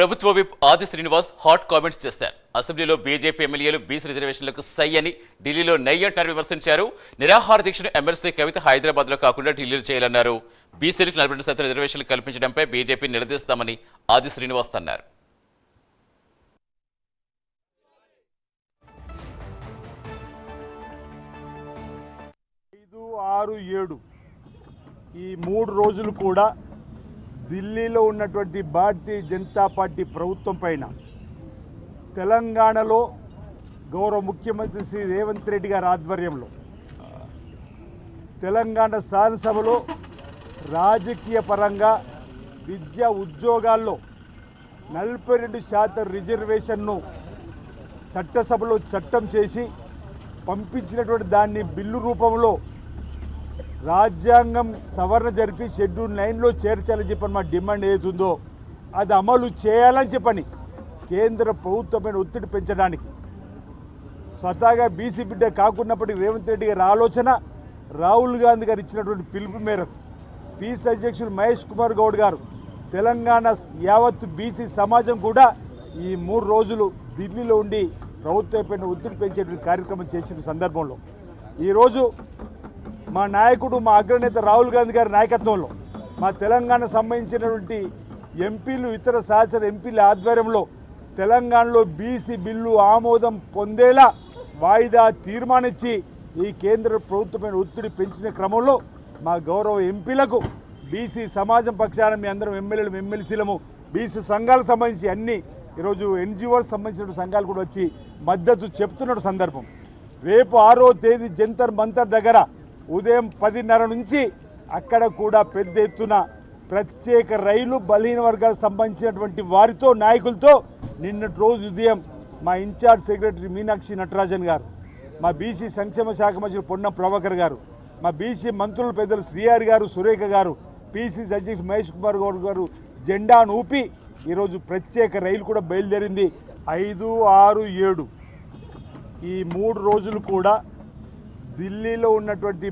ప్రభుత్వ విప్ ఆది Srinivas hot comments చేశారు. అసెంబ్లీలో బీజేపీ ఎమ్మెల్యేలు బీసీ రిజర్వేషన్లకు సై అని, ఢిల్లీలో నై అంటారు విమర్శించారు. నిరాహార దీక్షను ఎమ్మెల్సీ కవిత హైదరాబాద్ లో కాకుండా ఢిల్లీలో చేయాలన్నారు. బీసీలకు 42% రిజర్వేషన్లు కల్పించడంపై బీజేపీ నిలదీస్తామని ఆది శ్రీనివాస్ అన్నారు. 5, 6, 7 ఈ 3 రోజులు కూడా ఢిల్లీలో ఉన్నటువంటి భారతీయ జనతా పార్టీ ప్రభుత్వం పైన తెలంగాణలో గౌరవ ముఖ్యమంత్రి శ్రీ రేవంత్ రెడ్డి గారి ఆధ్వర్యంలో తెలంగాణ శాసనసభలో రాజకీయ పరంగా విద్యా ఉద్యోగాల్లో 42% రిజర్వేషన్ను చట్టసభలో చట్టం చేసి పంపించినటువంటి దాన్ని బిల్లు రూపంలో రాజ్యాంగం సవరణ జరిపి షెడ్యూల్ 9లో చేర్చాలని చెప్పని మా డిమాండ్ ఏదైతుందో అది అమలు చేయాలని చెప్పని కేంద్ర ప్రభుత్వమైన ఒత్తిడి పెంచడానికి స్వతహాగా బీసీ బిడ్డ కాకున్నప్పటికీ రేవంత్ రెడ్డి గారి ఆలోచన, రాహుల్ గాంధీ గారు ఇచ్చినటువంటి పిలుపు మేరకు పీసీ అధ్యక్షులు మహేష్ కుమార్ గౌడ్ గారు, తెలంగాణ యావత్తు బీసీ సమాజం కూడా ఈ 3 రోజులు ఢిల్లీలో ఉండి ప్రభుత్వంపైన ఒత్తిడి పెంచేటువంటి కార్యక్రమం చేసిన సందర్భంలో ఈరోజు మా నాయకుడు, మా అగ్రనేత రాహుల్ గాంధీ గారి నాయకత్వంలో మా తెలంగాణ సంబంధించినటువంటి ఎంపీలు, ఇతర సహచర ఎంపీల ఆధ్వర్యంలో తెలంగాణలో బీసీ బిల్లు ఆమోదం పొందేలా వాయిదా తీర్మానించి ఈ కేంద్ర ప్రభుత్వమైన ఒత్తిడి పెంచిన క్రమంలో మా గౌరవ ఎంపీలకు బీసీ సమాజం పక్షాన మీ అందరం ఎమ్మెల్యేలు, ఎమ్మెల్సీలము, బీసీ సంఘాలకు సంబంధించి అన్ని ఈరోజు ఎన్జిఓలకు సంబంధించిన సంఘాలు కూడా వచ్చి మద్దతు చెప్తున్న సందర్భం. రేపు 6వ తేదీ జంతర్ మంతర్ దగ్గర ఉదయం 10:30 నుంచి అక్కడ కూడా పెద్ద ఎత్తున ప్రత్యేక రైలు బలహీన వర్గాలకు సంబంధించినటువంటి వారితో, నాయకులతో నిన్నటి రోజు ఉదయం మా ఇన్ఛార్జ్ సెక్రటరీ మీనాక్షి నటరాజన్ గారు, మా బీసీ సంక్షేమ శాఖ మంత్రి పొన్నం ప్రభాకర్ గారు, మా బీసీ మంత్రులు పెద్దలు శ్రీహరి గారు, సురేఖ గారు, పీసీసీ అధ్యక్షుడు మహేష్ కుమార్ గౌడ్ గారు జెండాను ఊపి ఈరోజు ప్రత్యేక రైలు కూడా బయలుదేరింది. 5, 6, 7 ఈ 3 రోజులు కూడా ఢిల్లీలో ఉన్నటువంటి